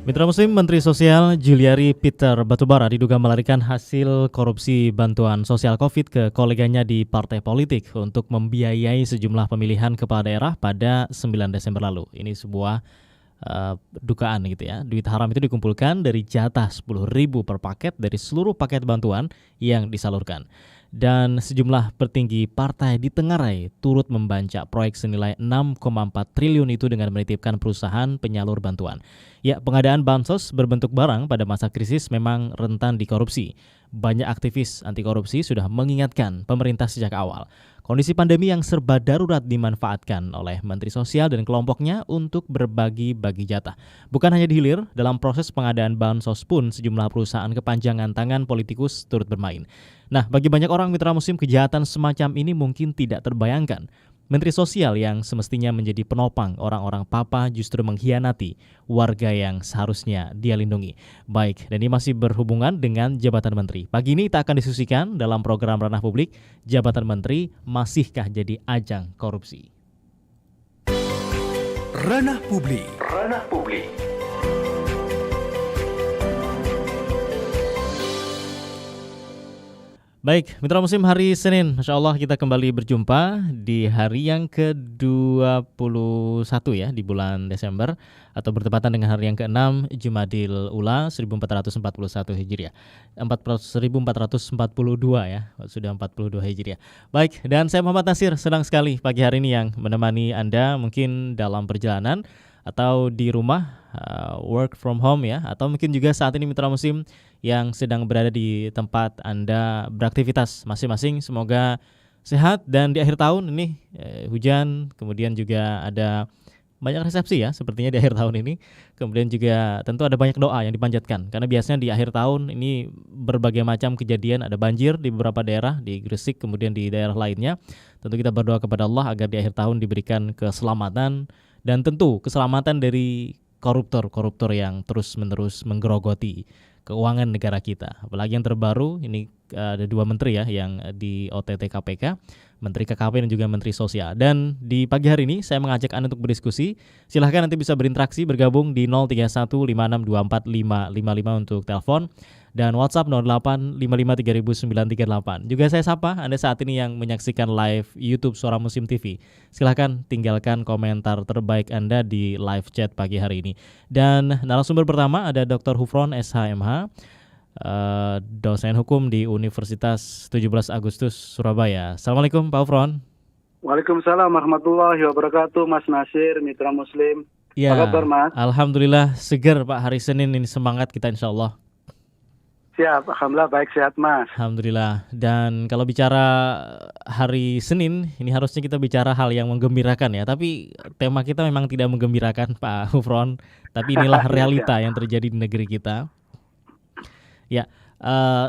Mitra Muslim, Menteri Sosial Juliari Peter Batubara diduga melarikan hasil korupsi bantuan sosial COVID ke koleganya di partai politik untuk membiayai sejumlah pemilihan kepala daerah pada 9 Desember lalu. Ini sebuah dugaan gitu ya. Duit haram itu dikumpulkan dari jatah 10.000 per paket dari seluruh paket bantuan yang disalurkan. Dan sejumlah petinggi partai di Tenggarai turut membancak proyek senilai 6,4 triliun itu dengan menitipkan perusahaan penyalur bantuan. Ya, pengadaan bansos berbentuk barang pada masa krisis memang rentan dikorupsi. Banyak aktivis anti korupsi sudah mengingatkan pemerintah sejak awal. Kondisi pandemi yang serba darurat dimanfaatkan oleh Menteri Sosial dan kelompoknya untuk berbagi-bagi jatah. Bukan hanya di hilir, dalam proses pengadaan bansos pun sejumlah perusahaan kepanjangan tangan politikus turut bermain. Nah, bagi banyak orang mitra muslim, kejahatan semacam ini mungkin tidak terbayangkan. Menteri Sosial yang semestinya menjadi penopang orang-orang papa justru mengkhianati warga yang seharusnya dia lindungi. Baik, dan ini masih berhubungan dengan jabatan menteri. Pagi ini kita akan diskusikan dalam program Ranah Publik, jabatan menteri masihkah jadi ajang korupsi? Ranah Publik. Ranah Publik. Baik, mitra muslim, hari Senin, Masya Allah kita kembali berjumpa di hari yang ke-21 ya di bulan Desember, atau bertepatan dengan hari yang ke-6 Jumadil Ula 1441 Hijriah, 1442 ya, sudah 42 Hijriah. Baik, dan saya Muhammad Nasir, senang sekali pagi hari ini yang menemani Anda mungkin dalam perjalanan atau di rumah, work from home ya, atau mungkin juga saat ini mitra muslim yang sedang berada di tempat Anda beraktivitas masing-masing. Semoga sehat dan di akhir tahun ini hujan, kemudian juga ada banyak resepsi ya sepertinya di akhir tahun ini. Kemudian juga tentu ada banyak doa yang dipanjatkan, karena biasanya di akhir tahun ini berbagai macam kejadian, ada banjir di beberapa daerah, di Gresik kemudian di daerah lainnya. Tentu kita berdoa kepada Allah agar di akhir tahun diberikan keselamatan dan tentu keselamatan dari koruptor-koruptor yang terus-menerus menggerogoti keuangan negara kita. Apalagi yang terbaru ini ada dua menteri ya yang di OTT KPK, Menteri KKP dan juga Menteri Sosial. Dan di pagi hari ini saya mengajak Anda untuk berdiskusi. Silahkan nanti bisa berinteraksi, bergabung di 03156245555 untuk telepon, dan WhatsApp 0855300938. Juga saya sapa Anda saat ini yang menyaksikan live YouTube Suara Muslim TV. Silahkan tinggalkan komentar terbaik Anda di live chat pagi hari ini. Dan narasumber pertama ada Dr. Hufron SHMH, dosen hukum di Universitas 17 Agustus Surabaya. Assalamualaikum Pak Hufron. Waalaikumsalam warahmatullahi wabarakatuh, Mas Nasir, mitra muslim. Ya, apa kabar Mas? Alhamdulillah seger Pak, hari Senin ini semangat kita insya Allah. Siap, alhamdulillah baik, sehat Mas. Alhamdulillah. Dan kalau bicara hari Senin, ini harusnya kita bicara hal yang menggembirakan ya. Tapi tema kita memang tidak menggembirakan Pak Hufron. Tapi inilah realita yang terjadi di negeri kita. Ya,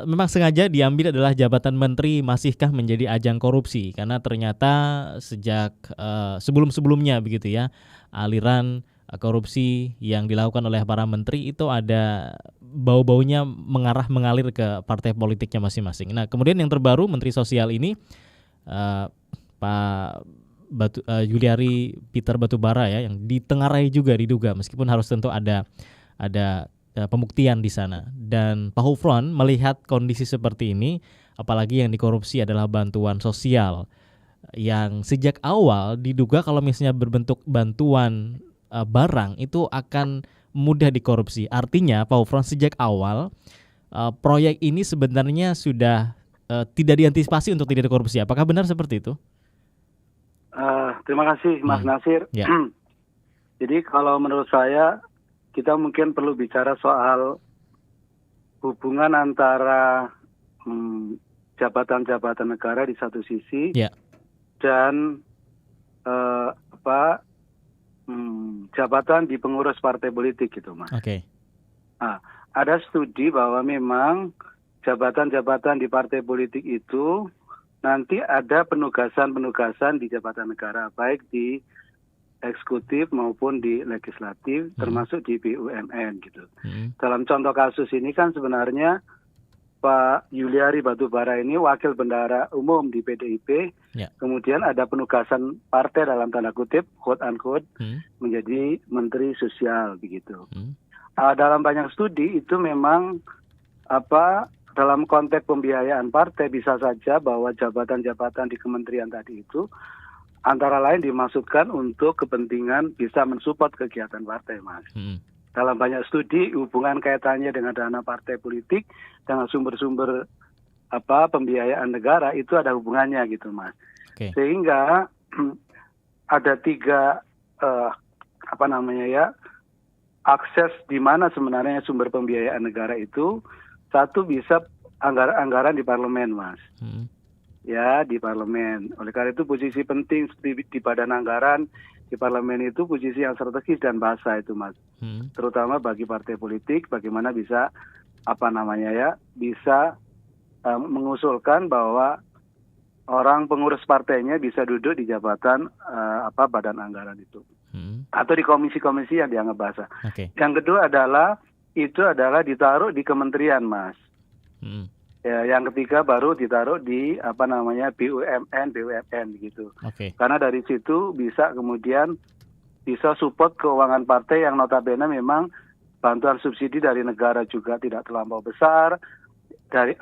memang sengaja diambil adalah jabatan menteri masihkah menjadi ajang korupsi. Karena ternyata sejak sebelum-sebelumnya begitu ya, aliran korupsi yang dilakukan oleh para menteri itu ada bau-baunya mengalir ke partai politiknya masing-masing. Nah, kemudian yang terbaru Menteri Sosial ini Pak Juliari Peter Batubara ya, yang di Tenggarai juga diduga, meskipun harus tentu ada pembuktian di sana. Dan Pak Hufron melihat kondisi seperti ini, apalagi yang dikorupsi adalah bantuan sosial yang sejak awal diduga kalau misalnya berbentuk bantuan barang itu akan mudah dikorupsi. Artinya Pak Hufron sejak awal proyek ini sebenarnya sudah tidak diantisipasi untuk tidak dikorupsi. Apakah benar seperti itu? Terima kasih Mas Nasir. Ya. Jadi kalau menurut saya kita mungkin perlu bicara soal hubungan antara jabatan-jabatan negara di satu sisi dan jabatan di pengurus partai politik gitu Mas. Oke. Nah, ada studi bahwa memang jabatan-jabatan di partai politik itu nanti ada penugasan-penugasan di jabatan negara, baik di eksekutif maupun di legislatif, termasuk di BUMN gitu. Dalam contoh kasus ini kan sebenarnya Pak Juliari Batubara ini wakil bendahara umum di PDIP, kemudian ada penugasan partai dalam tanda kutip, quote unquote, menjadi menteri sosial begitu. Dalam banyak studi itu memang dalam konteks pembiayaan partai bisa saja bahwa jabatan-jabatan di kementerian tadi itu antara lain dimaksudkan untuk kepentingan bisa mensupport kegiatan partai, Mas. Dalam banyak studi hubungan kaitannya dengan dana partai politik dengan sumber-sumber pembiayaan negara itu ada hubungannya gitu, Mas. Okay. Sehingga ada 3 akses di mana sebenarnya sumber pembiayaan negara itu. Satu bisa anggaran di parlemen, Mas. Ya, di parlemen. Oleh karena itu posisi penting di badan anggaran di parlemen itu posisi yang strategis dan basah itu, Mas. Terutama bagi partai politik bagaimana bisa bisa mengusulkan bahwa orang pengurus partainya bisa duduk di jabatan badan anggaran itu. Atau di komisi-komisi yang dianggap basah. Okay. Yang kedua adalah ditaruh di kementerian, Mas. Ya, yang ketiga baru ditaruh di BUMN gitu. Okay. Karena dari situ bisa kemudian bisa support keuangan partai yang notabene memang bantuan subsidi dari negara juga tidak terlampau besar, dari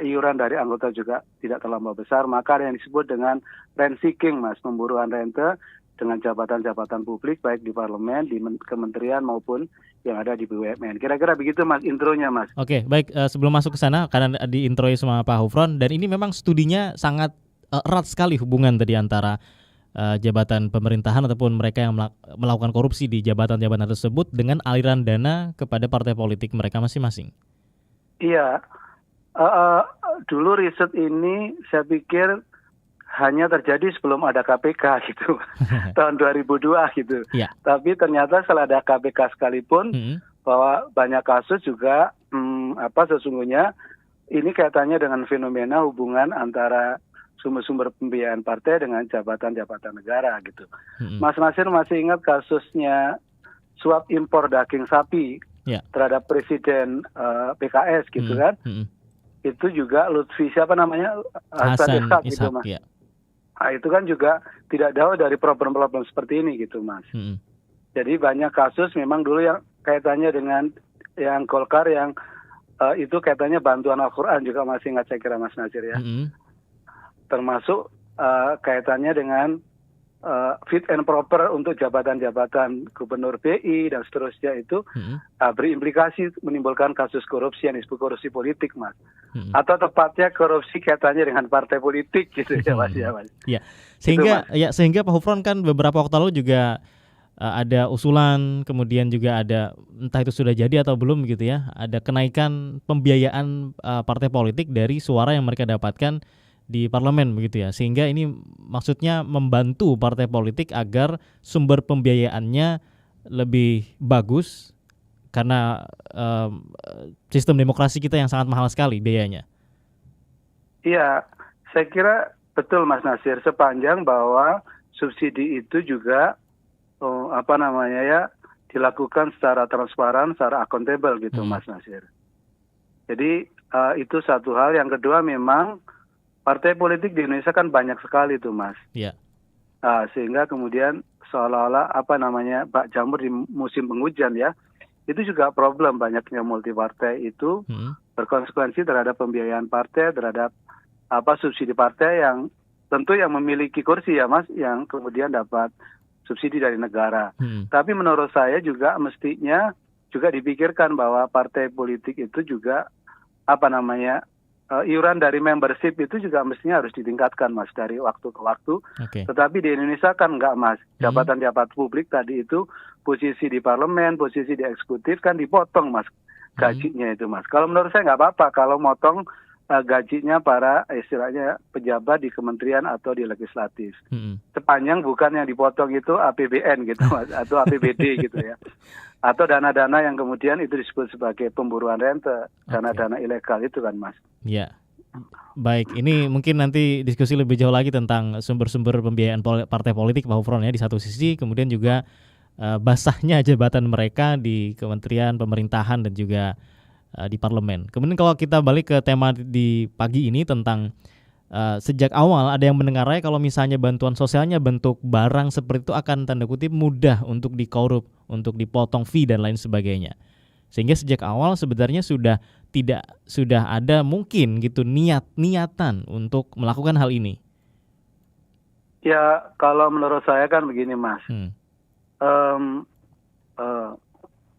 iuran dari anggota juga tidak terlampau besar, maka ada yang disebut dengan rent seeking, Mas, pemburuan rente dengan jabatan-jabatan publik baik di parlemen, di kementerian maupun yang ada di BUMN. Kira-kira begitu, Mas, intronya, Mas. Oke, baik. Sebelum masuk ke sana, karena diintroi sama Pak Hufron, dan ini memang studinya sangat erat sekali hubungan tadi antara jabatan pemerintahan ataupun mereka yang melakukan korupsi di jabatan-jabatan tersebut dengan aliran dana kepada partai politik mereka masing-masing. Iya. Dulu riset ini saya pikir hanya terjadi sebelum ada KPK gitu, tahun 2002 gitu. Ya. Tapi ternyata setelah ada KPK sekalipun, bahwa banyak kasus juga sesungguhnya ini kaitannya dengan fenomena hubungan antara sumber-sumber pembiayaan partai dengan jabatan-jabatan negara gitu. Mas Nasir masih ingat kasusnya suap impor daging sapi terhadap Presiden PKS gitu kan? Itu juga Lutfi Hasan Ishak gitu, Mas. Ya. Nah, itu kan juga tidak jauh dari problem-problem seperti ini gitu, Mas. Jadi banyak kasus memang dulu yang kaitannya dengan yang Golkar yang itu kaitannya bantuan Al-Quran juga masih ingat saya kira, Mas Nasir ya. Termasuk kaitannya dengan fit and proper untuk jabatan-jabatan gubernur BI dan seterusnya itu berimplikasi menimbulkan kasus korupsi yang disebut korupsi politik, Mas. Atau tepatnya korupsi kaitannya dengan partai politik gitu ya, Mas. Ya. Sehingga Pak Hufron kan beberapa waktu lalu juga ada usulan, kemudian juga ada entah itu sudah jadi atau belum gitu ya, ada kenaikan pembiayaan partai politik dari suara yang mereka dapatkan di parlemen begitu ya, sehingga ini maksudnya membantu partai politik agar sumber pembiayaannya lebih bagus karena sistem demokrasi kita yang sangat mahal sekali biayanya. Iya, saya kira betul, Mas Nasir, sepanjang bahwa subsidi itu juga dilakukan secara transparan, secara akuntabel gitu, Mas Nasir. Jadi itu satu hal. Yang kedua memang partai politik di Indonesia kan banyak sekali tuh, Mas. Iya. Sehingga kemudian seolah-olah bak jamur di musim penghujan ya. Itu juga problem banyaknya multi partai itu berkonsekuensi terhadap pembiayaan partai, terhadap subsidi partai yang tentu yang memiliki kursi ya, Mas, yang kemudian dapat subsidi dari negara. Tapi menurut saya juga mestinya juga dipikirkan bahwa partai politik itu juga iuran dari membership itu juga mestinya harus ditingkatkan, Mas, dari waktu ke waktu. Tetapi di Indonesia kan enggak, Mas. Jabatan-jabatan publik tadi itu posisi di parlemen, posisi di eksekutif kan dipotong, Mas, gajinya itu, Mas. Kalau menurut saya nggak apa-apa kalau motong gajinya para istilahnya pejabat di kementerian atau di legislatif. Sepanjang bukan yang dipotong itu APBN gitu, Mas, atau APBD gitu ya. Atau dana-dana yang kemudian itu disebut sebagai pemburuan rente, dana-dana ilegal itu kan, Mas. Ya, baik. Ini mungkin nanti diskusi lebih jauh lagi tentang sumber-sumber pembiayaan partai politik, Pak Hufron ya, di satu sisi, kemudian juga basahnya jabatan mereka di kementerian, pemerintahan, dan juga di parlemen. Kemudian kalau kita balik ke tema di pagi ini tentang sejak awal ada yang mendengarnya kalau misalnya bantuan sosialnya bentuk barang seperti itu akan tanda kutip mudah untuk dikorup, untuk dipotong fee dan lain sebagainya. Sehingga sejak awal sebenarnya sudah ada mungkin gitu niatan untuk melakukan hal ini. Ya, kalau menurut saya kan begini, Mas. Em, eh,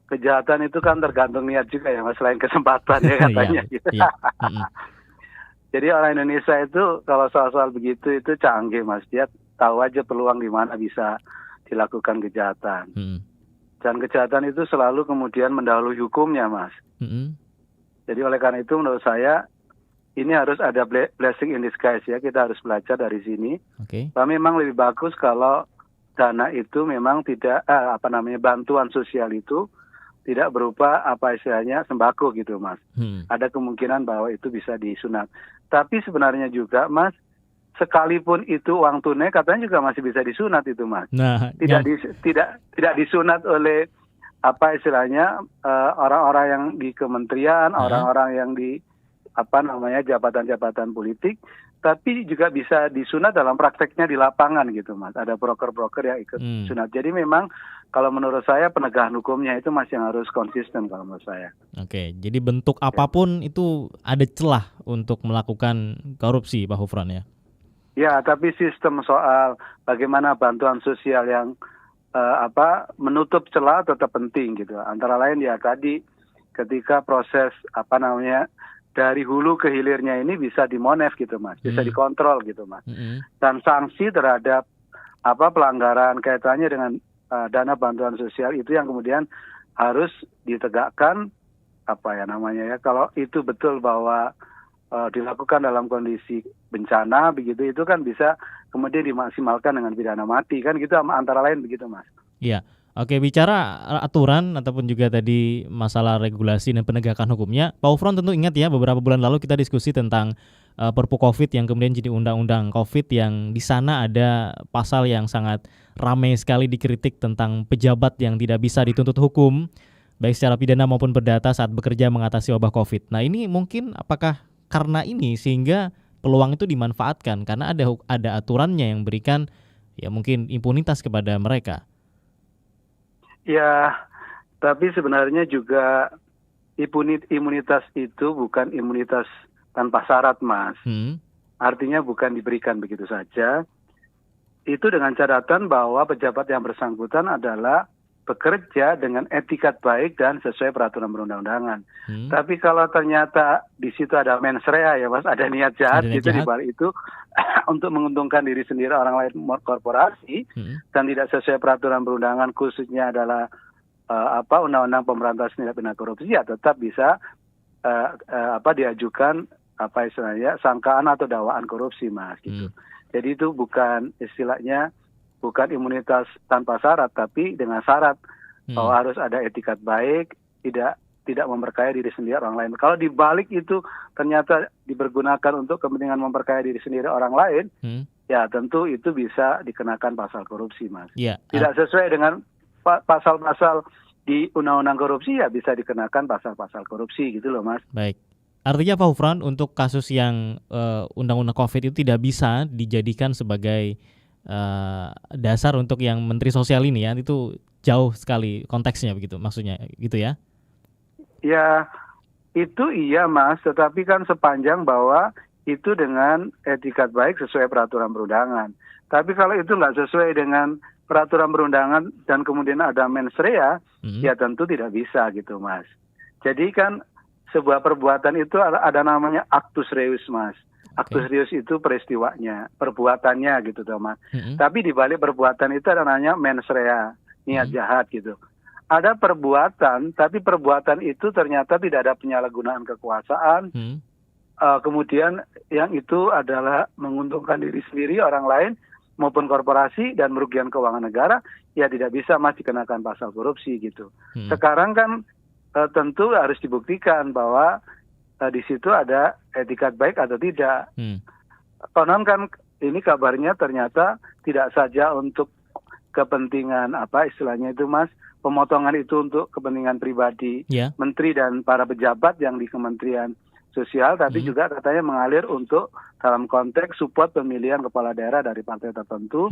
Kejahatan itu kan tergantung niat juga ya, Mas, selain kesempatan ya katanya. Gitu. Iya. Jadi orang Indonesia itu kalau soal-soal begitu itu canggih, Mas. Dia tahu aja peluang di mana bisa dilakukan kejahatan. Dan kejahatan itu selalu kemudian mendahului hukumnya, Mas. Jadi oleh karena itu menurut saya ini harus ada blessing in disguise ya. Kita harus belajar dari sini. Bahwa memang lebih bagus kalau dana itu memang tidak bantuan sosial itu tidak berupa istilahnya sembako gitu, Mas. Ada kemungkinan bahwa itu bisa disunat. Tapi sebenarnya juga, Mas, sekalipun itu uang tunai katanya juga masih bisa disunat itu, Mas. Nah, tidak disunat oleh istilahnya orang-orang yang di kementerian, orang-orang yang di jabatan-jabatan politik, tapi juga bisa disunat dalam prakteknya di lapangan gitu, Mas. Ada broker-broker yang ikut sunat. Jadi memang kalau menurut saya penegakan hukumnya itu masih harus konsisten kalau menurut saya. Oke, jadi bentuk apapun itu ada celah untuk melakukan korupsi, Pak Hufran ya? Ya, tapi sistem soal bagaimana bantuan sosial yang menutup celah tetap penting gitu. Antara lain ya tadi ketika proses dari hulu ke hilirnya ini bisa dimonef gitu, Mas, bisa dikontrol gitu, Mas. Dan sanksi terhadap pelanggaran kaitannya dengan dana bantuan sosial itu yang kemudian harus ditegakkan kalau itu betul bahwa dilakukan dalam kondisi bencana begitu, itu kan bisa kemudian dimaksimalkan dengan pidana mati kan gitu, antara lain begitu, Mas. Iya. Oke, bicara aturan ataupun juga tadi masalah regulasi dan penegakan hukumnya, Pak Hufran tentu ingat ya beberapa bulan lalu kita diskusi tentang Perpu Covid yang kemudian jadi undang-undang Covid yang di sana ada pasal yang sangat ramai sekali dikritik tentang pejabat yang tidak bisa dituntut hukum baik secara pidana maupun perdata saat bekerja mengatasi wabah Covid. Nah, ini mungkin apakah karena ini sehingga peluang itu dimanfaatkan karena ada aturannya yang berikan ya mungkin impunitas kepada mereka. Ya, tapi sebenarnya juga imunitas itu bukan imunitas tanpa syarat, Mas. Artinya bukan diberikan begitu saja. Itu dengan catatan bahwa pejabat yang bersangkutan adalah bekerja dengan etikat baik dan sesuai peraturan perundang-undangan. Tapi kalau ternyata di situ ada mens rea ya, Mas, ada niat jahat gitu di balik itu untuk menguntungkan diri sendiri, orang lain, korporasi, dan tidak sesuai peraturan perundangan, khususnya adalah Undang-Undang Pemberantasan Tindak Pidana Korupsi, ya tetap bisa diajukan istilahnya sangkaan atau dakwaan korupsi, Mas, gitu. Jadi itu bukan istilahnya bukan imunitas tanpa syarat, tapi dengan syarat bahwa harus ada etikat baik, tidak memperkaya diri sendiri orang lain. Kalau dibalik itu ternyata dipergunakan untuk kepentingan memperkaya diri sendiri orang lain, ya tentu itu bisa dikenakan pasal korupsi, Mas. Tidak sesuai dengan pasal-pasal di undang-undang korupsi, ya bisa dikenakan pasal-pasal korupsi gitu loh, Mas. Baik. Artinya Pak Hufran untuk kasus yang undang-undang Covid itu tidak bisa dijadikan sebagai dasar untuk yang Menteri Sosial ini ya, itu jauh sekali konteksnya begitu maksudnya gitu ya? Ya itu iya, Mas, tetapi kan sepanjang bahwa itu dengan etikat baik sesuai peraturan perundangan. Tapi kalau itu nggak sesuai dengan peraturan perundangan dan kemudian ada mens rea, ya tentu tidak bisa gitu, Mas. Jadi kan sebuah perbuatan itu ada namanya actus reus, Mas. Actus reus itu peristiwanya, perbuatannya gitu, Mas. Tapi di balik perbuatan itu ada namanya mens rea, niat jahat gitu. Ada perbuatan, tapi perbuatan itu ternyata tidak ada penyalahgunaan kekuasaan. Kemudian yang itu adalah menguntungkan diri sendiri, orang lain, maupun korporasi dan merugikan keuangan negara, ya tidak bisa, Mas, dikenakan pasal korupsi gitu. Sekarang kan tentu harus dibuktikan bahwa di situ ada etikat baik atau tidak. Konon kan ini kabarnya ternyata tidak saja untuk kepentingan istilahnya itu, Mas, pemotongan itu untuk kepentingan pribadi menteri dan para pejabat yang di Kementerian Sosial, tapi juga katanya mengalir untuk dalam konteks support pemilihan kepala daerah dari partai tertentu.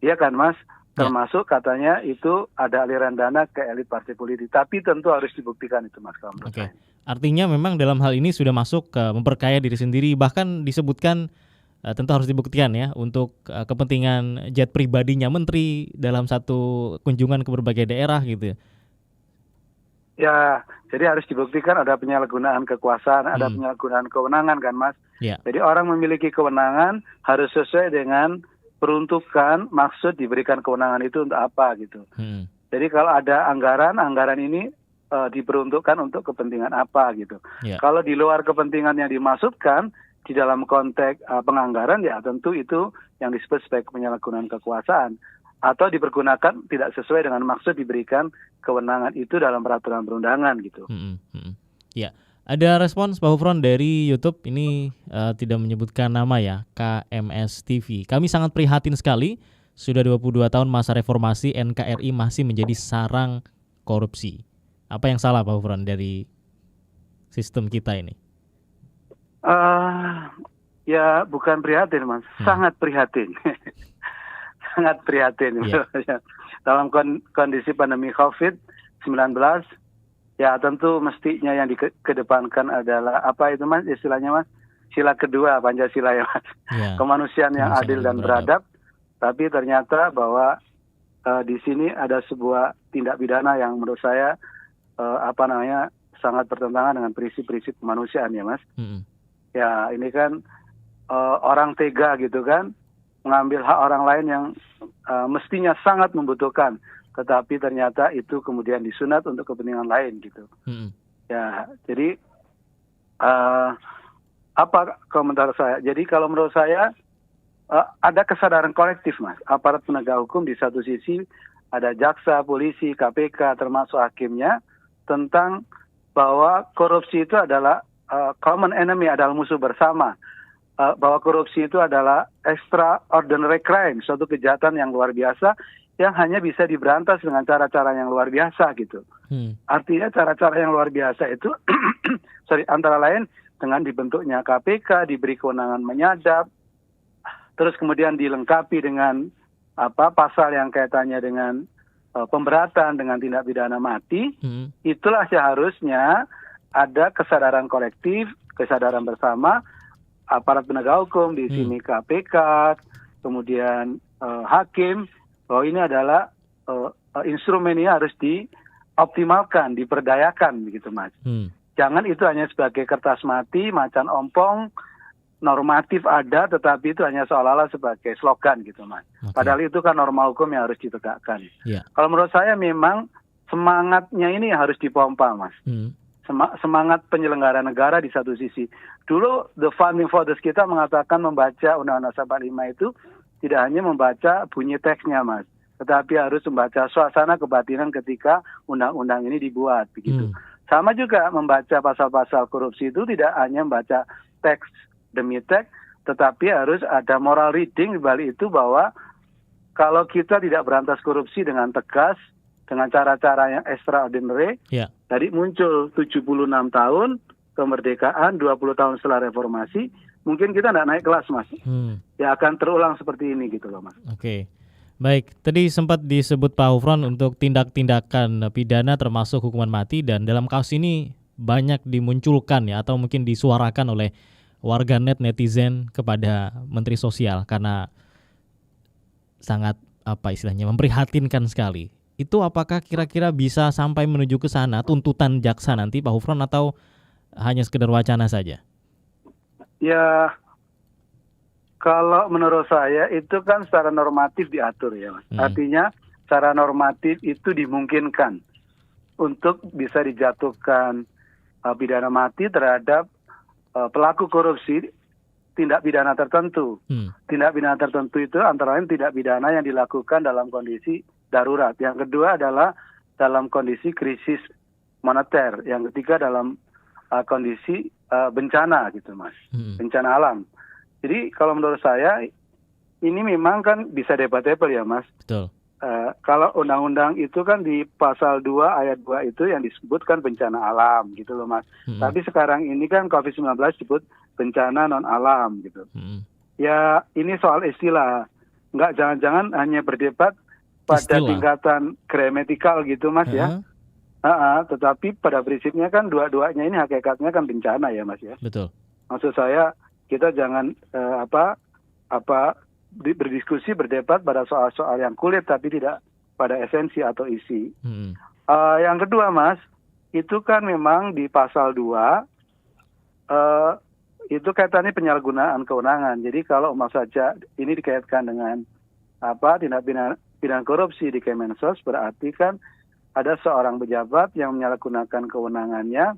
Iya kan, Mas? termasuk katanya itu ada aliran dana ke elit partai politik. Tapi tentu harus dibuktikan itu, Mas, kalau menurut saya. Artinya memang dalam hal ini sudah masuk ke memperkaya diri sendiri, bahkan disebutkan tentu harus dibuktikan ya untuk kepentingan jet pribadinya menteri dalam satu kunjungan ke berbagai daerah gitu. Ya, jadi harus dibuktikan ada penyalahgunaan kekuasaan, ada penyalahgunaan kewenangan kan, Mas. Jadi orang memiliki kewenangan harus sesuai dengan peruntukan, maksud diberikan kewenangan itu untuk apa gitu. Jadi kalau ada anggaran ini diperuntukkan untuk kepentingan apa gitu. Kalau di luar kepentingan yang dimaksudkan di dalam konteks penganggaran, ya tentu itu yang disebut sebagai penyalahgunaan kekuasaan atau dipergunakan tidak sesuai dengan maksud diberikan kewenangan itu dalam peraturan perundangan gitu. Ya, ada respons Pak Hufron dari YouTube ini tidak menyebutkan nama ya, KMS TV. Kami sangat prihatin sekali, sudah 22 tahun masa reformasi NKRI masih menjadi sarang korupsi. Apa yang salah Pak Hufron dari sistem kita ini? Ya bukan prihatin, Mas, sangat prihatin. Sangat prihatin. Dalam kondisi pandemi COVID-19, ya tentu mestinya yang dikedepankan adalah apa itu, Mas, istilahnya, Mas, sila kedua Pancasila ya, Mas. Kemanusiaan yang adil dan beradab. Tapi ternyata bahwa di sini ada sebuah tindak pidana yang menurut saya sangat bertentangan dengan prinsip-prinsip kemanusiaan ya, Mas. Ya ini kan orang tega gitu kan, mengambil hak orang lain yang mestinya sangat membutuhkan, tetapi ternyata itu kemudian disunat untuk kepentingan lain gitu. Ya, jadi apa komentar saya? Jadi kalau menurut saya ada kesadaran kolektif, Mas. Aparat penegak hukum di satu sisi, ada jaksa, polisi, KPK, termasuk hakimnya, tentang bahwa korupsi itu adalah common enemy, adalah musuh bersama. Bahwa korupsi itu adalah extraordinary crime, suatu kejahatan yang luar biasa yang hanya bisa diberantas dengan cara-cara yang luar biasa gitu. Artinya cara-cara yang luar biasa itu antara lain dengan dibentuknya KPK, diberi kewenangan menyadap, terus kemudian dilengkapi dengan pasal yang kaitannya dengan pemberatan dengan tindak pidana mati. Itulah seharusnya ada kesadaran kolektif, kesadaran bersama aparat penegak hukum, di sini KPK, kemudian hakim, bahwa ini adalah instrumen ini harus dioptimalkan, diperdayakan begitu, Mas. Jangan itu hanya sebagai kertas mati, macan ompong, normatif ada, tetapi itu hanya seolah-olah sebagai slogan gitu, Mas. Padahal itu kan norma hukum yang harus ditegakkan. Kalau menurut saya memang semangatnya ini harus dipompa, Mas. Semangat penyelenggara negara di satu sisi. Dulu the founding fathers kita mengatakan membaca Undang-Undang 45 itu tidak hanya membaca bunyi teksnya, Mas, tetapi harus membaca suasana kebatinan ketika undang-undang ini dibuat begitu. Sama juga membaca pasal-pasal korupsi itu tidak hanya membaca teks demi teks, tetapi harus ada moral reading di balik itu, bahwa kalau kita tidak berantas korupsi dengan tegas, dengan cara-cara yang extraordinary, tadi muncul 76 tahun kemerdekaan, 20 tahun setelah reformasi, mungkin kita tidak naik kelas, Mas. Ya akan terulang seperti ini gitu loh, Mas. Baik, tadi sempat disebut Pak Hufron untuk tindak-tindakan pidana termasuk hukuman mati, dan dalam kasus ini banyak dimunculkan ya, atau mungkin disuarakan oleh warganet, netizen kepada Menteri Sosial karena sangat memprihatinkan sekali. Itu apakah kira-kira bisa sampai menuju ke sana tuntutan jaksa nanti Pak Hufron, atau hanya sekedar wacana saja? Ya, kalau menurut saya itu kan secara normatif diatur ya, Mas. Artinya secara normatif itu dimungkinkan untuk bisa dijatuhkan pidana mati terhadap pelaku korupsi tindak pidana tertentu. Tindak pidana tertentu itu antara lain tindak pidana yang dilakukan dalam kondisi darurat. Yang kedua adalah dalam kondisi krisis moneter. Yang ketiga dalam kondisi bencana gitu, Mas. Bencana alam. Jadi kalau menurut saya ini memang kan bisa debatable ya, Mas. Betul. Kalau undang-undang itu kan di pasal 2 ayat 2 itu yang disebutkan bencana alam gitu loh, Mas. Tapi sekarang ini kan COVID-19 disebut bencana non alam gitu. Ya ini soal istilah. Jangan-jangan hanya berdebat pada Istilah. tingkatan gramatikal gitu Mas ya. Tetapi pada prinsipnya kan dua-duanya ini hakikatnya kan bencana ya Mas ya. Betul. Maksud saya kita jangan berdiskusi berdebat pada soal-soal yang kulit tapi tidak pada esensi atau isi. Yang kedua Mas, itu kan memang di pasal 2 itu kaitannya penyalahgunaan kewenangan. Jadi kalau mau saja ini dikaitkan dengan tindak pidana korupsi di Kemensos, berarti kan ada seorang pejabat yang menyalahgunakan kewenangannya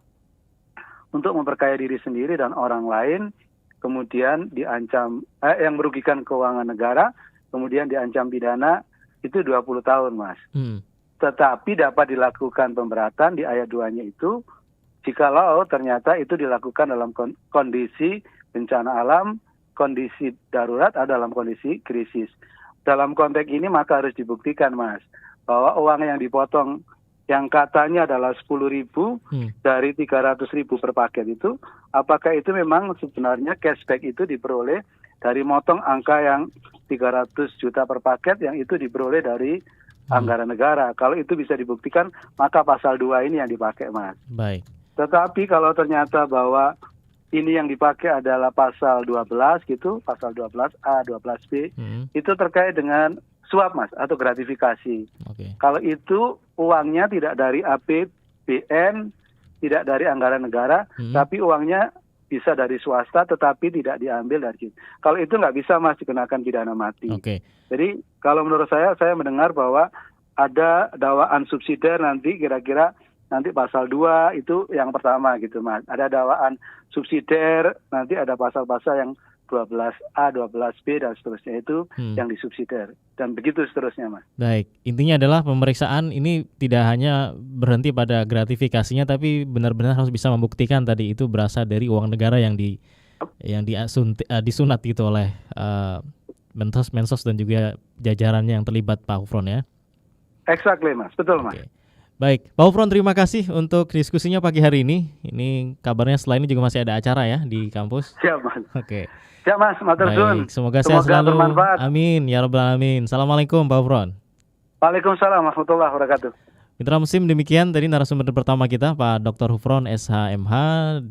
untuk memperkaya diri sendiri dan orang lain, kemudian diancam yang merugikan keuangan negara, kemudian diancam pidana itu 20 tahun, Mas. Tetapi dapat dilakukan pemberatan di ayat 2-nya itu jikalau ternyata itu dilakukan dalam kondisi bencana alam, kondisi darurat atau dalam kondisi krisis. Dalam konteks ini maka harus dibuktikan, Mas, bahwa uang yang dipotong yang katanya adalah 10.000 dari 300.000 per paket itu, apakah itu memang sebenarnya cashback itu diperoleh dari motong angka yang 300 juta per paket yang itu diperoleh dari anggaran negara. Kalau itu bisa dibuktikan, maka pasal 2 ini yang dipakai, Mas. Baik. Tetapi kalau ternyata bahwa ini yang dipakai adalah pasal 12 gitu, pasal 12A, 12B, itu terkait dengan suap, Mas, atau gratifikasi. Kalau itu uangnya tidak dari APBN, tidak dari anggaran negara, tapi uangnya bisa dari swasta, tetapi tidak diambil dari situ. Kalau itu nggak bisa, Mas, dikenakan pidana mati. Jadi kalau menurut saya mendengar bahwa ada dakwaan subsidiar nanti kira-kira nanti pasal 2 itu yang pertama gitu, Mas. Ada dakwaan subsidiar, nanti ada pasal-pasal yang 12A, 12B dan seterusnya itu yang disubsidiar. Dan begitu seterusnya, Mas. Baik, intinya adalah pemeriksaan ini tidak hanya berhenti pada gratifikasinya, tapi benar-benar harus bisa membuktikan tadi itu berasal dari uang negara yang disunat gitu oleh Mensos dan juga jajarannya yang terlibat, Pak Hufron ya. Exactly, Mas. Betul, Mas. Baik, Pak Hufron, terima kasih untuk diskusinya pagi hari ini. Ini kabarnya setelah ini juga masih ada acara ya di kampus. Siap, Mas. Siap, Mas. Matur suwun. Semoga sehat selalu. Bermanfaat. Amin ya rabbal alamin. Assalamualaikum, Pak Hufron. Waalaikumsalam warahmatullahi wabarakatuh. Mitra Muslim, demikian tadi narasumber pertama kita, Pak Dr. Hufron SHMH,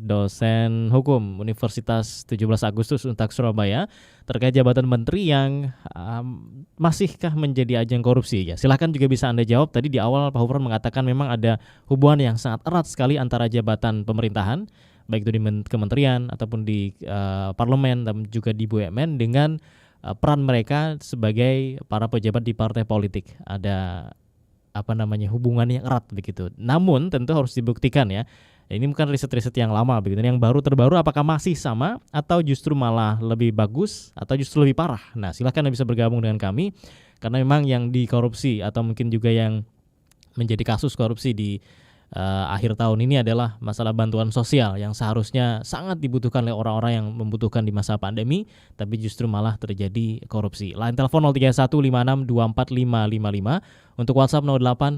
dosen hukum Universitas 17 Agustus Untak Surabaya, terkait jabatan menteri yang masihkah menjadi ajang korupsi ya. Silahkan juga bisa Anda jawab. Tadi di awal Pak Hufron mengatakan memang ada hubungan yang sangat erat sekali antara jabatan pemerintahan, baik itu di kementerian ataupun di parlemen dan juga di BUMN dengan peran mereka sebagai para pejabat di partai politik. Ada hubungan yang erat begitu. Namun tentu harus dibuktikan ya. Ini bukan riset-riset yang lama begitu. Yang terbaru apakah masih sama atau justru malah lebih bagus atau justru lebih parah. Nah, silakan Anda bisa bergabung dengan kami karena memang yang dikorupsi atau mungkin juga yang menjadi kasus korupsi di akhir tahun ini adalah masalah bantuan sosial yang seharusnya sangat dibutuhkan oleh orang-orang yang membutuhkan di masa pandemi, tapi justru malah terjadi korupsi. Line telepon 03156245555, untuk WhatsApp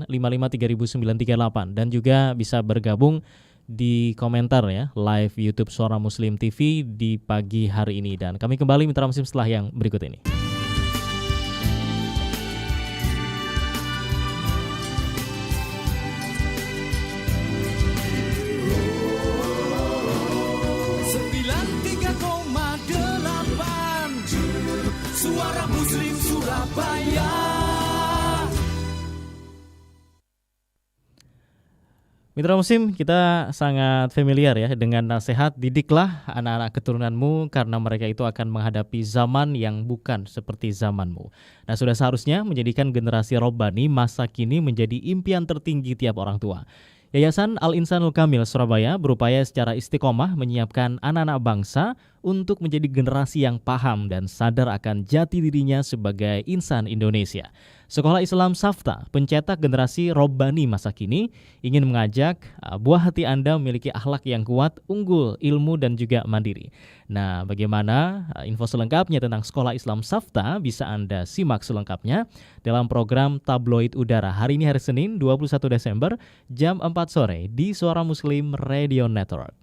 0855300938, dan juga bisa bergabung di komentar ya live YouTube Suara Muslim TV di pagi hari ini. Dan kami kembali Mitra Muslim setelah yang berikut ini. Suara Muslim Surabaya. Mitra Muslim, kita sangat familiar ya dengan nasihat didiklah anak-anak keturunanmu karena mereka itu akan menghadapi zaman yang bukan seperti zamanmu. Nah, sudah seharusnya menjadikan generasi robbani masa kini menjadi impian tertinggi tiap orang tua. Yayasan Al-Insanul Kamil Surabaya berupaya secara istiqomah menyiapkan anak-anak bangsa untuk menjadi generasi yang paham dan sadar akan jati dirinya sebagai insan Indonesia. Sekolah Islam Safta, pencetak generasi robbani masa kini, ingin mengajak buah hati Anda memiliki akhlak yang kuat, unggul, ilmu, dan juga mandiri. Nah, bagaimana info selengkapnya tentang Sekolah Islam Safta bisa Anda simak selengkapnya dalam program Tabloid Udara hari ini, hari Senin 21 Desember jam 4 sore di Suara Muslim Radio Network.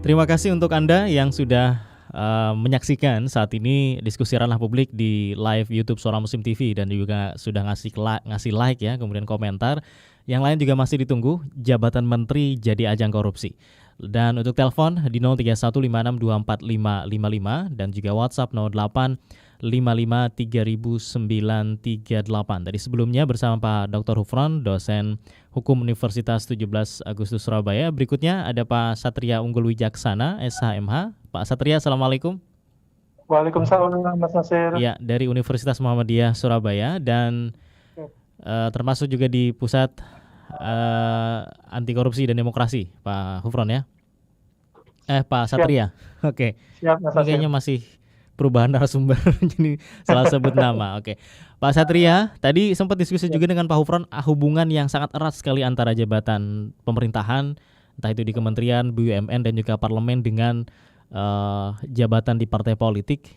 Terima kasih untuk Anda yang sudah menyaksikan saat ini diskusi ranah publik di live YouTube Suara Muslim TV dan juga sudah ngasih like ya, kemudian komentar. Yang lain juga masih ditunggu, jabatan menteri jadi ajang korupsi. Dan untuk telepon di 0315624555 dan juga WhatsApp 0855300938. Tadi sebelumnya bersama Pak Dr. Hufron, dosen Hukum Universitas 17 Agustus Surabaya. Berikutnya ada Pak Satria Unggul Wijaksana, SHMH. Pak Satria, Assalamualaikum. Waalaikumsalam, Mas Nasir. Ya, dari Universitas Muhammadiyah Surabaya dan termasuk juga di Pusat Anti Korupsi dan Demokrasi, Pak Hufron ya. Pak Satria. Oke. Siap, Mas Nasir. Kayaknya masih perubahan narasumber, jadi salah sebut nama. Oke. Pak Satria, tadi sempat diskusi juga dengan Pak Hufron, hubungan yang sangat erat sekali antara jabatan pemerintahan, entah itu di kementerian, BUMN dan juga parlemen dengan jabatan di partai politik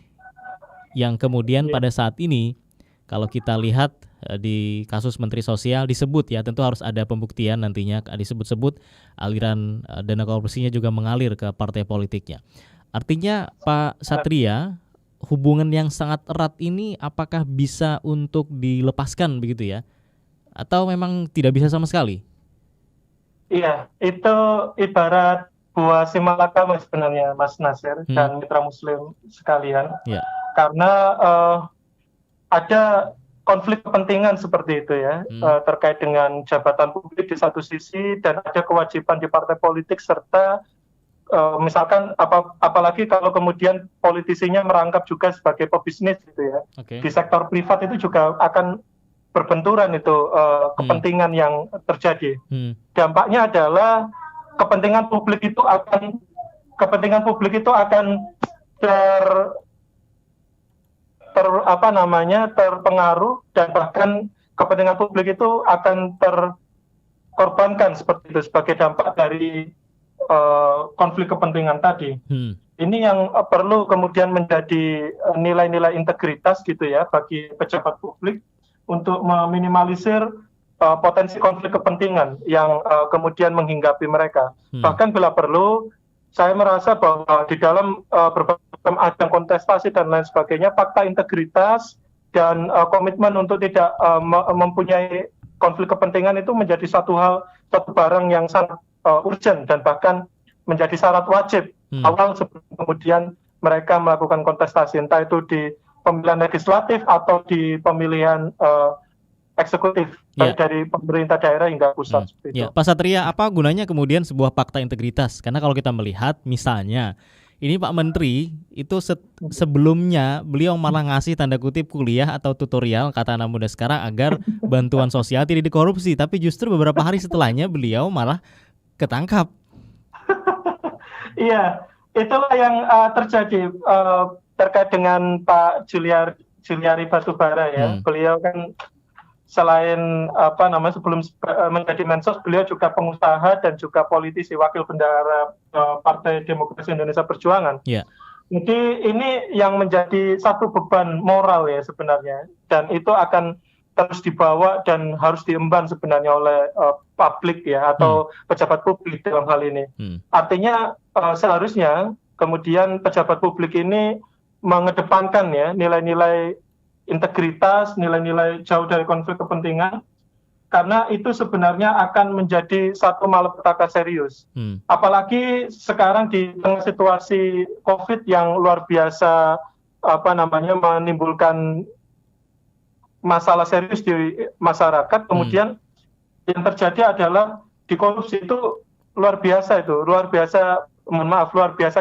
yang kemudian pada saat ini kalau kita lihat di kasus Menteri Sosial disebut ya, tentu harus ada pembuktian nantinya, disebut-sebut aliran dana korupsinya juga mengalir ke partai politiknya. Artinya Pak Satria, hubungan yang sangat erat ini apakah bisa untuk dilepaskan begitu ya? Atau memang tidak bisa sama sekali? Iya, itu ibarat buah simalakama sebenarnya, Mas Nasir dan mitra Muslim sekalian. Ya. Karena ada konflik kepentingan seperti itu ya, terkait dengan jabatan publik di satu sisi dan ada kewajiban di partai politik serta misalkan apalagi kalau kemudian politisinya merangkap juga sebagai pebisnis gitu ya. Okay. Di sektor privat itu juga akan berbenturan itu kepentingan yang terjadi. Dampaknya adalah kepentingan publik itu akan terpengaruh dan bahkan kepentingan publik itu akan terkorbankan seperti itu sebagai dampak dari konflik kepentingan tadi. Ini yang perlu kemudian menjadi nilai-nilai integritas gitu ya bagi pejabat publik untuk meminimalisir potensi konflik kepentingan yang kemudian menghinggapi mereka. Bahkan bila perlu, saya merasa bahwa di dalam berbagai ajang kontestasi dan lain sebagainya, fakta integritas dan komitmen untuk tidak mempunyai konflik kepentingan itu menjadi satu barang yang sangat urgent dan bahkan menjadi syarat wajib awal sebelum kemudian mereka melakukan kontestasi, entah itu di pemilihan legislatif atau di pemilihan eksekutif dari pemerintah daerah hingga pusat. Ya, Pak Satria, apa gunanya kemudian sebuah fakta integritas? Karena kalau kita melihat misalnya ini Pak Menteri itu sebelumnya beliau malah ngasih tanda kutip kuliah atau tutorial kata anak muda sekarang agar bantuan sosial tidak dikorupsi, tapi justru beberapa hari setelahnya beliau malah ketangkap. Iya, itulah yang terjadi terkait dengan Pak Juliari Batubara ya. Beliau kan selain sebelum menjadi Mensos, beliau juga pengusaha dan juga politisi, wakil bendahara Partai Demokrasi Indonesia Perjuangan. Yeah. Jadi ini yang menjadi satu beban moral ya sebenarnya, dan itu akan terus dibawa dan harus diemban sebenarnya oleh publik ya atau pejabat publik dalam hal ini. Artinya seharusnya kemudian pejabat publik ini mengedepankan ya nilai-nilai integritas, nilai-nilai jauh dari konflik kepentingan, karena itu sebenarnya akan menjadi satu malapetaka serius. Apalagi sekarang di tengah situasi COVID yang luar biasa menimbulkan masalah serius di masyarakat, kemudian yang terjadi adalah di korupsi itu luar biasa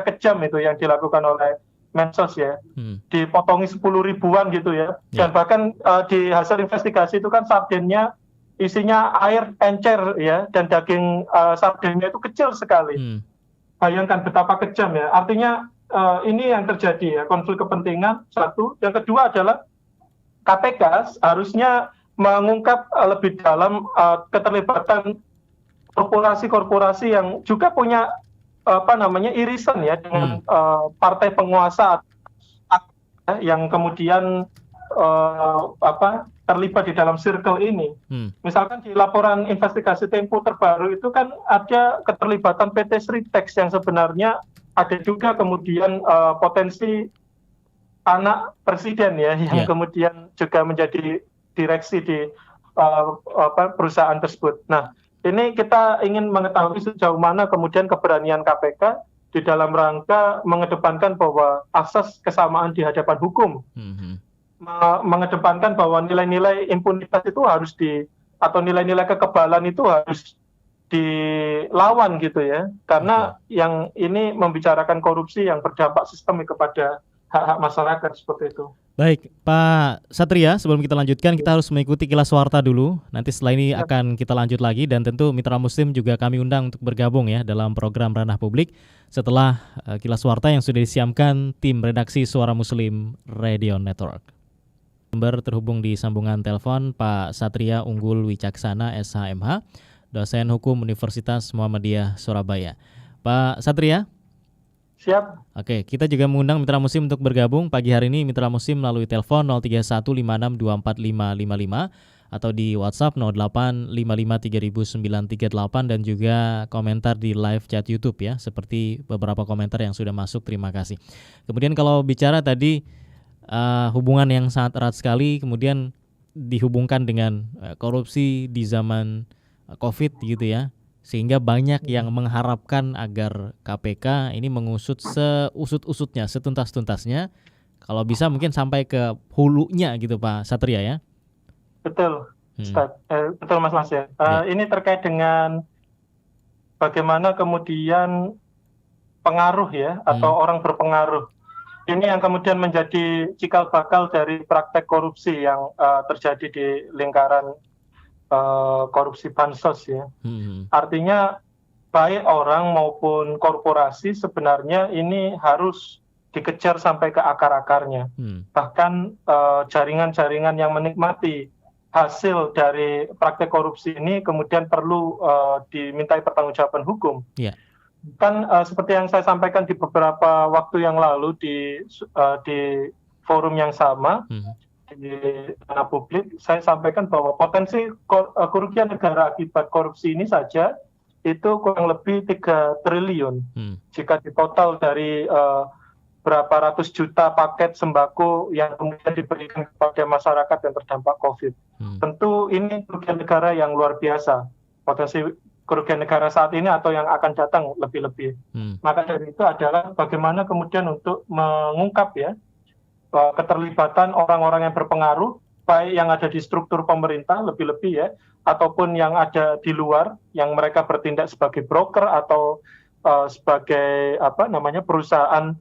kejam itu yang dilakukan oleh Mensos ya, dipotongi 10 ribuan gitu ya, dan bahkan di hasil investigasi itu kan sardennya isinya air encer ya, dan daging sardennya itu kecil sekali. Bayangkan betapa kejam ya. Artinya ini yang terjadi ya, konflik kepentingan satu. Yang kedua adalah KPK harusnya mengungkap lebih dalam keterlibatan korporasi-korporasi yang juga punya irisan ya dengan partai penguasa yang kemudian terlibat di dalam circle ini. Misalkan di laporan investigasi Tempo terbaru itu kan ada keterlibatan PT Sritex yang sebenarnya ada juga kemudian potensi anak presiden ya yang kemudian juga menjadi direksi di perusahaan tersebut. Nah, ini kita ingin mengetahui sejauh mana kemudian keberanian KPK di dalam rangka mengedepankan bahwa asas kesamaan di hadapan hukum, mengedepankan bahwa nilai-nilai impunitas itu harus atau nilai-nilai kekebalan itu harus dilawan gitu ya, karena yang ini membicarakan korupsi yang berdampak sistemik kepada hak-hak masyarakat seperti itu. Baik, Pak Satria, sebelum kita lanjutkan kita harus mengikuti kilas warta dulu. Nanti setelah ini akan kita lanjut lagi dan tentu Mitra Muslim juga kami undang untuk bergabung ya dalam program Ranah Publik setelah kilas warta yang sudah disiapkan tim redaksi Suara Muslim Radio Network. Terhubung di sambungan telepon Pak Satria Unggul Wicaksana SHMH, dosen hukum Universitas Muhammadiyah Surabaya. Pak Satria? Siap. Oke, kita juga mengundang Mitra Muslim untuk bergabung pagi hari ini. Mitra Muslim melalui telepon 0315624555 atau di WhatsApp 0855300938 dan juga komentar di live chat YouTube ya, seperti beberapa komentar yang sudah masuk. Terima kasih. Kemudian kalau bicara tadi hubungan yang sangat erat sekali, kemudian dihubungkan dengan korupsi di zaman COVID gitu ya. Sehingga banyak yang mengharapkan agar KPK ini mengusut seusut-usutnya, setuntas-tuntasnya. Kalau bisa mungkin sampai ke hulunya gitu Pak Satria ya. Betul, betul Mas ya. Ini terkait dengan bagaimana kemudian pengaruh ya, atau orang berpengaruh. Ini yang kemudian menjadi cikal bakal dari praktek korupsi yang terjadi di lingkaran korupsi bansos ya. Artinya baik orang maupun korporasi sebenarnya ini harus dikejar sampai ke akar-akarnya. Bahkan jaringan-jaringan yang menikmati hasil dari praktek korupsi ini kemudian perlu dimintai pertanggungjawaban hukum. Kan seperti yang saya sampaikan di beberapa waktu yang lalu di forum yang sama, di Ranah Publik, saya sampaikan bahwa potensi kerugian negara akibat korupsi ini saja itu kurang lebih 3 triliun. Jika ditotal dari berapa ratus juta paket sembako yang kemudian diberikan kepada masyarakat yang terdampak COVID. Tentu ini kerugian negara yang luar biasa. Potensi kerugian negara saat ini atau yang akan datang lebih-lebih. Maka dari itu adalah bagaimana kemudian untuk mengungkap ya keterlibatan orang-orang yang berpengaruh, baik yang ada di struktur pemerintah lebih-lebih ya, ataupun yang ada di luar, yang mereka bertindak sebagai broker atau sebagai perusahaan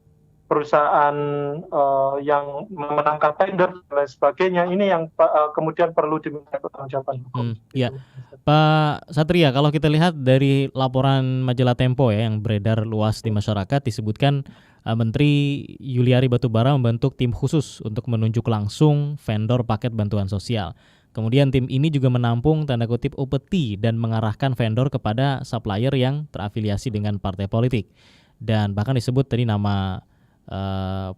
yang memenangkan tender dan lain sebagainya. Ini yang kemudian perlu diminta pertanggungjawaban hukum. Iya, Pak Satria, kalau kita lihat dari laporan majalah Tempo ya yang beredar luas di masyarakat, disebutkan Menteri Juliari Batubara membentuk tim khusus untuk menunjuk langsung vendor paket bantuan sosial. Kemudian tim ini juga menampung tanda kutip upeti dan mengarahkan vendor kepada supplier yang terafiliasi dengan partai politik. Dan bahkan disebut tadi nama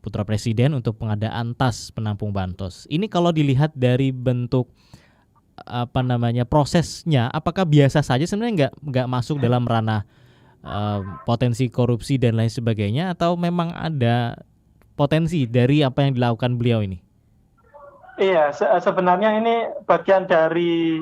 putra presiden untuk pengadaan tas penampung bansos. Ini kalau dilihat dari bentuk prosesnya, apakah biasa saja sebenarnya nggak masuk dalam ranah potensi korupsi dan lain sebagainya, atau memang ada potensi dari apa yang dilakukan beliau ini? Iya, sebenarnya ini bagian dari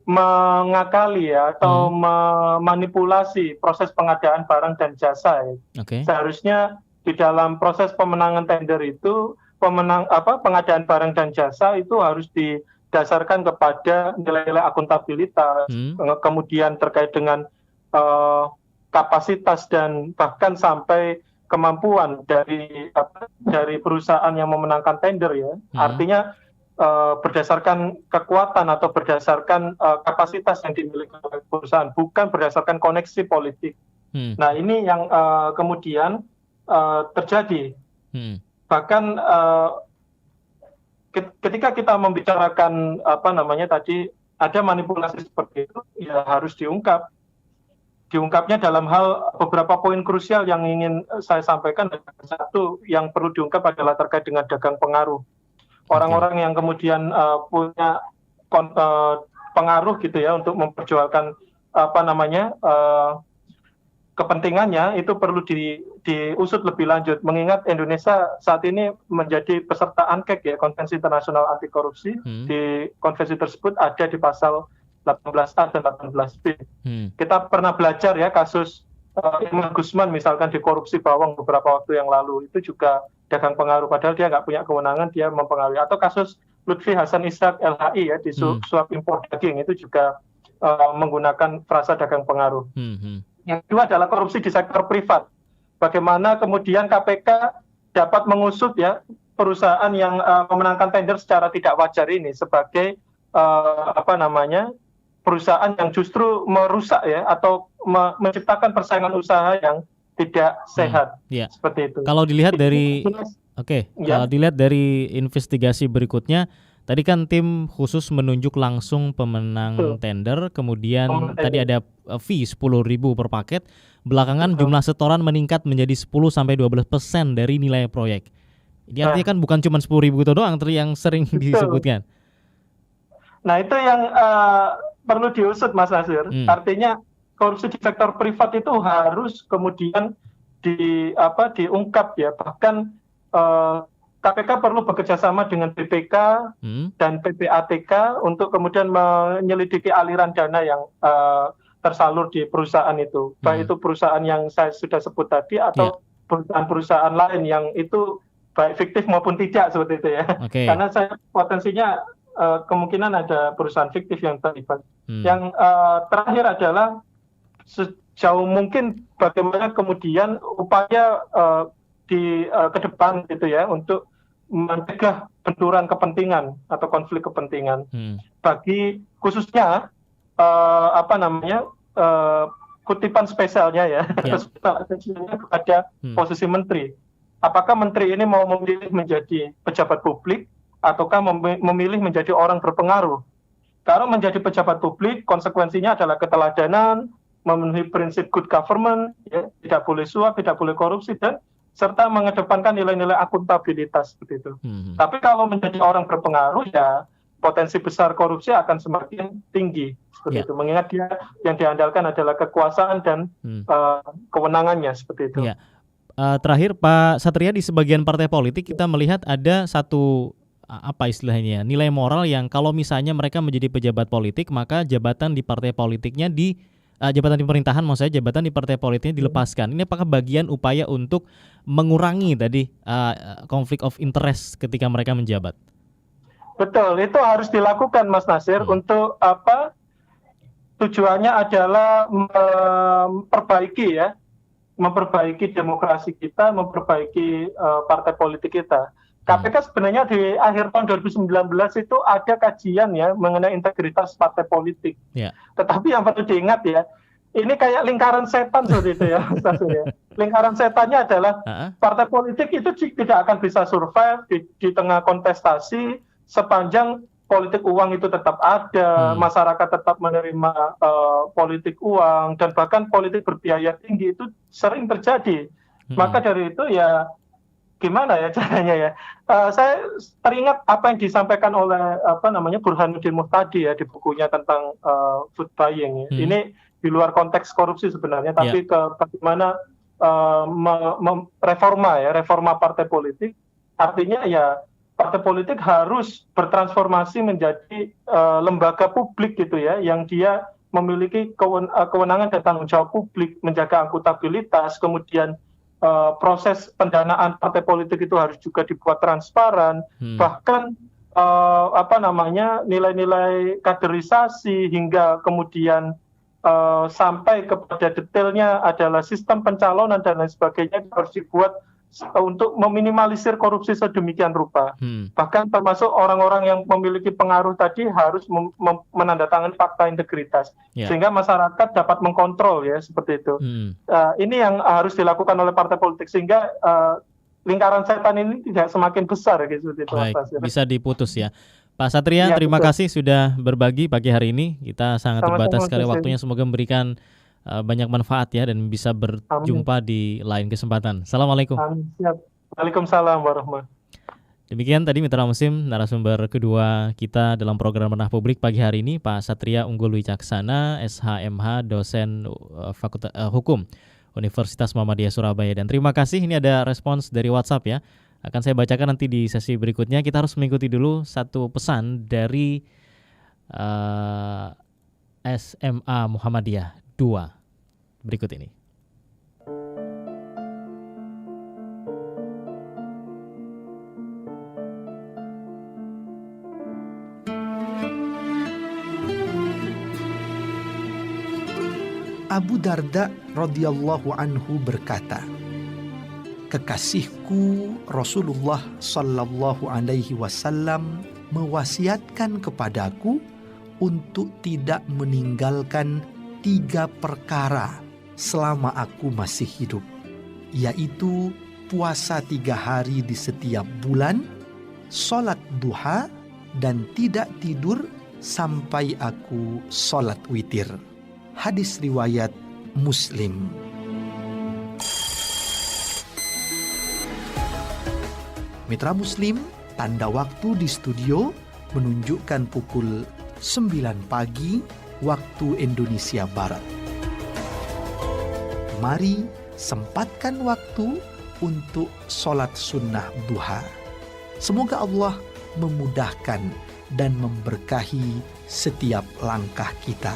mengakali ya, atau memanipulasi proses pengadaan barang dan jasa ya. Seharusnya di dalam proses pemenangan tender itu pengadaan barang dan jasa itu harus didasarkan kepada nilai-nilai akuntabilitas, kemudian terkait dengan kapasitas dan bahkan sampai kemampuan dari perusahaan yang memenangkan tender ya. Artinya berdasarkan kekuatan atau berdasarkan kapasitas yang dimiliki oleh perusahaan, bukan berdasarkan koneksi politik. Nah ini yang kemudian terjadi. Bahkan ketika kita membicarakan tadi ada manipulasi seperti itu, ya harus diungkap. Diungkapnya dalam hal beberapa poin krusial yang ingin saya sampaikan. Satu yang perlu diungkap adalah terkait dengan dagang pengaruh. orang-orang yang kemudian punya pengaruh gitu ya untuk memperjuangkan kepentingannya itu perlu diusut lebih lanjut, mengingat Indonesia saat ini menjadi peserta ANKEK ya, Konvensi Internasional Anti Korupsi. Di konvensi tersebut ada di pasal 18A dan 18B. Kita pernah belajar ya kasus Irman Gusman misalkan dikorupsi bawang beberapa waktu yang lalu, itu juga dagang pengaruh, padahal dia nggak punya kewenangan, dia mempengaruhi. Atau kasus Lutfi Hasan Ishak LHI ya di suap impor daging, itu juga menggunakan frasa dagang pengaruh. Yang kedua adalah korupsi di sektor privat. Bagaimana kemudian KPK dapat mengusut ya perusahaan yang memenangkan tender secara tidak wajar ini sebagai perusahaan yang justru merusak ya atau menciptakan persaingan usaha yang tidak sehat. Seperti itu. Kalau dilihat dari kalau dilihat dari investigasi berikutnya, tadi kan tim khusus menunjuk langsung pemenang tender, kemudian tadi ada fee 10.000 per paket. Belakangan jumlah setoran meningkat menjadi 10-12% dari nilai proyek. Ini artinya kan bukan cuma 10.000 itu doang yang sering disebutkan. Nah itu yang perlu diusut Mas Nasir. Artinya korupsi di sektor privat itu harus kemudian diungkap ya. Bahkan KPK perlu bekerja sama dengan BPK dan PPATK untuk kemudian menyelidiki aliran dana yang tersalur di perusahaan itu. Baik itu perusahaan yang saya sudah sebut tadi atau perusahaan-perusahaan lain yang itu baik fiktif maupun tidak seperti itu ya. Karena saya potensinya kemungkinan ada perusahaan fiktif yang terlibat. Yang terakhir adalah sejauh mungkin bagaimana kemudian upaya ke depan gitu ya untuk mencegah benturan kepentingan atau konflik kepentingan bagi khususnya kutipan spesialnya ya kepada posisi menteri. Apakah menteri ini mau memilih menjadi pejabat publik ataukah memilih menjadi orang berpengaruh? Kalau menjadi pejabat publik, konsekuensinya adalah keteladanan, memenuhi prinsip good government, ya, tidak boleh suap, tidak boleh korupsi, dan serta mengedepankan nilai-nilai akuntabilitas seperti itu. Tapi kalau menjadi orang berpengaruh, ya potensi besar korupsi akan semakin tinggi seperti itu. Mengingat dia yang diandalkan adalah kekuasaan dan kewenangannya seperti itu. Terakhir Pak Satria, di sebagian partai politik kita melihat ada satu istilahnya nilai moral yang kalau misalnya mereka menjadi pejabat politik, maka jabatan di partai politiknya jabatan di pemerintahan, maksud saya jabatan di partai politiknya dilepaskan. Ini apakah bagian upaya untuk mengurangi tadi konflik of interest ketika mereka menjabat? Betul, itu harus dilakukan Mas Nasir untuk tujuannya adalah memperbaiki demokrasi kita, memperbaiki partai politik kita. KPK sebenarnya di akhir tahun 2019 itu ada kajian ya mengenai integritas partai politik. Tetapi yang perlu diingat ya, ini kayak lingkaran setan seperti itu ya, Mas Nasir ya. Lingkaran setannya adalah partai politik itu tidak akan bisa survive di tengah kontestasi sepanjang politik uang itu tetap ada, masyarakat tetap menerima politik uang, dan bahkan politik berbiaya tinggi itu sering terjadi. Maka dari itu ya gimana ya caranya ya? Saya teringat apa yang disampaikan oleh Burhanuddin Muhtadi ya di bukunya tentang food buying. Ya. Ini di luar konteks korupsi sebenarnya, tapi bagaimana reforma partai politik. Artinya ya partai politik harus bertransformasi menjadi lembaga publik gitu ya, yang dia memiliki kewenangan dan tanggung jawab publik, menjaga akuntabilitas, kemudian proses pendanaan partai politik itu harus juga dibuat transparan, bahkan nilai-nilai kaderisasi hingga kemudian sampai kepada detailnya adalah sistem pencalonan dan lain sebagainya harus dibuat untuk meminimalisir korupsi sedemikian rupa. Bahkan termasuk orang-orang yang memiliki pengaruh tadi harus menandatangani fakta integritas, sehingga masyarakat dapat mengkontrol ya seperti itu. Ini yang harus dilakukan oleh partai politik sehingga lingkaran setan ini tidak semakin besar gitu. Baik, bisa diputus ya. Pak Satria, terima kasih sudah berbagi pagi hari ini. Kita sangat terbatas sekali waktunya, semoga memberikan banyak manfaat ya dan bisa berjumpa di lain kesempatan. Assalamualaikum. Waalaikumsalam warahmatullahi wabarakatuh. Demikian tadi Mitra Muslim narasumber kedua kita dalam program Ranah Publik pagi hari ini, Pak Satria Unggul Wicaksana, SHMH, dosen Fakultas Hukum Universitas Muhammadiyah Surabaya. Dan terima kasih, ini ada respons dari WhatsApp ya. Akan saya bacakan nanti di sesi berikutnya. Kita harus mengikuti dulu satu pesan dari SMA Muhammadiyah 2 berikut ini. Abu Darda radhiyallahu anhu berkata, kekasihku Rasulullah sallallahu alaihi wasallam mewasiatkan kepadaku untuk tidak meninggalkan 3 perkara selama aku masih hidup, yaitu puasa 3 hari di setiap bulan, sholat duha, dan tidak tidur sampai aku sholat witir. Hadis riwayat Muslim. Mitra Muslim, tanda waktu di studio menunjukkan pukul 9 pagi waktu Indonesia Barat. Mari sempatkan waktu untuk sholat sunnah duha. Semoga Allah memudahkan dan memberkahi setiap langkah kita.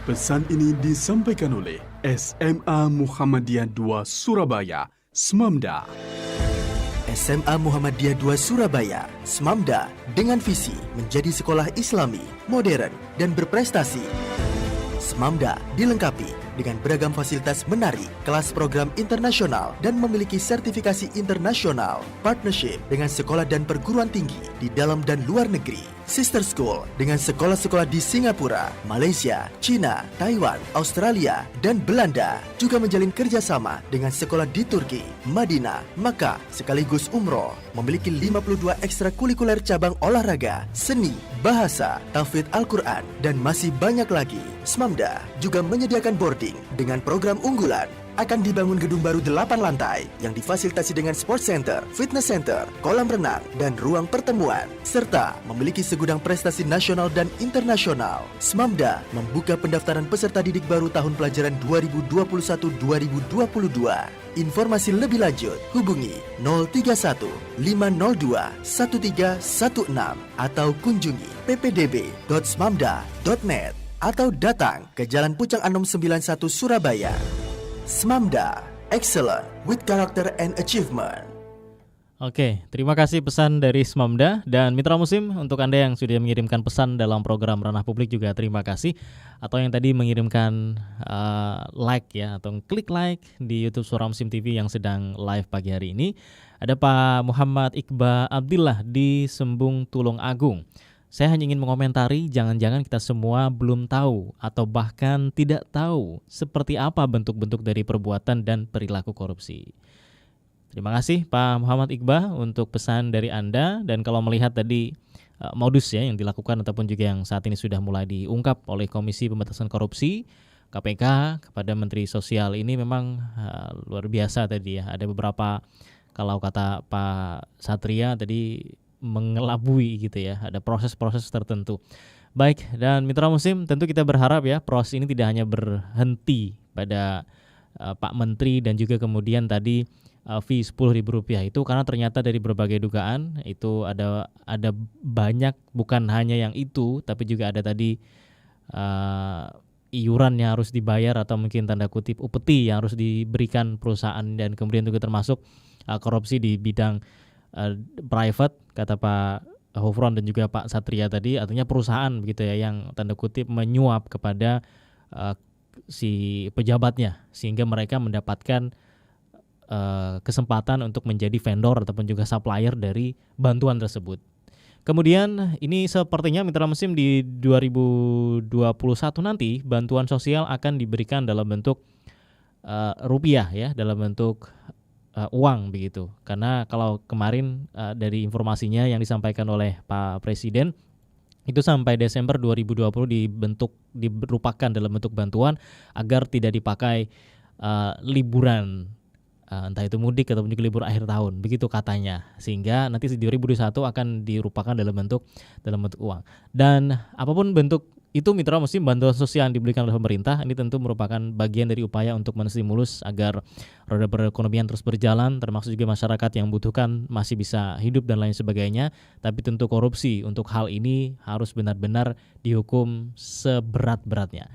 Pesan ini disampaikan oleh SMA Muhammadiyah 2 Surabaya, SMAMDA. SMA Muhammadiyah 2 Surabaya, SMAMDA, dengan visi menjadi sekolah Islami, modern, dan berprestasi. SMAMDA dilengkapi dengan beragam fasilitas menarik, kelas program internasional, dan memiliki sertifikasi internasional, partnership dengan sekolah dan perguruan tinggi di dalam dan luar negeri, sister school dengan sekolah-sekolah di Singapura, Malaysia, China, Taiwan, Australia, dan Belanda, juga menjalin kerjasama dengan sekolah di Turki, Madinah, Makkah, sekaligus umroh, memiliki 52 ekstrakurikuler cabang olahraga, seni, bahasa, tahfidz Al-Quran, dan masih banyak lagi. SMAMDA juga menyediakan boarding dengan program unggulan. Akan dibangun gedung baru 8 lantai yang difasilitasi dengan sports center, fitness center, kolam renang, dan ruang pertemuan, serta memiliki segudang prestasi nasional dan internasional. SMAMDA membuka pendaftaran peserta didik baru tahun pelajaran 2021-2022. Informasi lebih lanjut hubungi 031 502 1316 atau kunjungi ppdb.smamda.net atau datang ke Jalan Pucang Anom 91 Surabaya. SMAMDA, excellent with character and achievement. Oke, terima kasih pesan dari SMAMDA. Dan Mitra Muslim, untuk Anda yang sudah mengirimkan pesan dalam program Ranah Publik juga terima kasih. Atau yang tadi mengirimkan like ya, atau klik like di YouTube Suara Muslim TV yang sedang live pagi hari ini. Ada Pak Muhammad Iqbal Abdillah di Sembung Tulung Agung. Saya hanya ingin mengomentari, jangan-jangan kita semua belum tahu atau bahkan tidak tahu seperti apa bentuk-bentuk dari perbuatan dan perilaku korupsi. Terima kasih Pak Muhammad Iqbal untuk pesan dari Anda. Dan kalau melihat tadi modus ya yang dilakukan ataupun juga yang saat ini sudah mulai diungkap oleh Komisi Pemberantasan Korupsi KPK kepada Menteri Sosial ini memang luar biasa tadi ya. Ada beberapa, kalau kata Pak Satria tadi, mengelabui gitu ya, ada proses-proses tertentu. Baik, dan Mitra Muslim, tentu kita berharap ya proses ini tidak hanya berhenti pada Pak Menteri dan juga kemudian tadi fee Rp10.000 itu, karena ternyata dari berbagai dugaan itu ada banyak, bukan hanya yang itu, tapi juga ada tadi iuran yang harus dibayar atau mungkin tanda kutip upeti yang harus diberikan perusahaan, dan kemudian juga termasuk korupsi di bidang private, kata Pak Hufron dan juga Pak Satria tadi, artinya perusahaan begitu ya yang tanda kutip menyuap kepada si pejabatnya sehingga mereka mendapatkan kesempatan untuk menjadi vendor ataupun juga supplier dari bantuan tersebut. Kemudian ini sepertinya Mitra Muslim di 2021 nanti bantuan sosial akan diberikan dalam bentuk rupiah ya, dalam bentuk uang begitu. Karena kalau kemarin dari informasinya yang disampaikan oleh Pak Presiden itu sampai Desember 2020 dirupakan dalam bentuk bantuan agar tidak dipakai liburan entah itu mudik ataupun juga libur akhir tahun, begitu katanya. Sehingga nanti 2021 akan dirupakan dalam bentuk uang. Dan apapun bentuk itu mitra muslim, bantuan sosial yang diberikan oleh pemerintah ini tentu merupakan bagian dari upaya untuk menstimulus agar roda perekonomian terus berjalan, termasuk juga masyarakat yang membutuhkan masih bisa hidup dan lain sebagainya. Tapi tentu korupsi untuk hal ini harus benar-benar dihukum seberat-beratnya.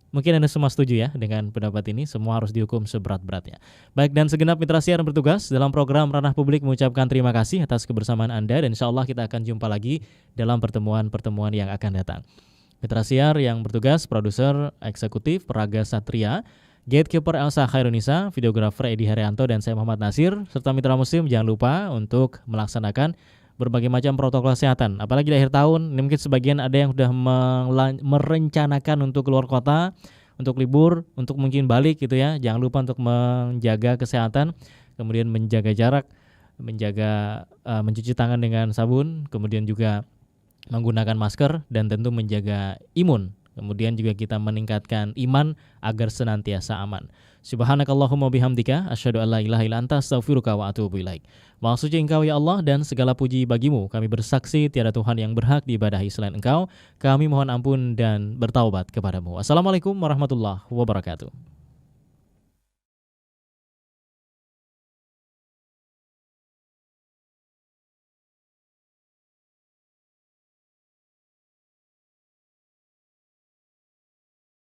Mungkin Anda semua setuju ya dengan pendapat ini, semua harus dihukum seberat-beratnya. Baik, dan segenap mitra siar yang bertugas dalam program Ranah Publik mengucapkan terima kasih atas kebersamaan Anda, dan insya Allah kita akan jumpa lagi dalam pertemuan-pertemuan yang akan datang. Mitra siar yang bertugas, produser eksekutif Praga Satria, gatekeeper Elsa Khairunisa, videografer Edi Haryanto, dan saya Muhammad Nasir. Serta mitra muslim jangan lupa untuk melaksanakan berbagai macam protokol kesehatan. Apalagi di akhir tahun, ini mungkin sebagian ada yang sudah merencanakan untuk keluar kota, untuk libur, untuk mungkin balik gitu ya. Jangan lupa untuk menjaga kesehatan, kemudian menjaga jarak, mencuci tangan dengan sabun, kemudian juga menggunakan masker, dan tentu menjaga imun. Kemudian juga kita meningkatkan iman agar senantiasa aman. Subhanakallahumma bihamdika asyhadu an la ilaha illa anta astaghfiruka wa atubu ilaik. Maha suci Engkau ya Allah, dan segala puji bagimu. Kami bersaksi tiada Tuhan yang berhak diibadahi selain Engkau. Kami mohon ampun dan bertaubat kepadamu. Assalamualaikum warahmatullahi wabarakatuh.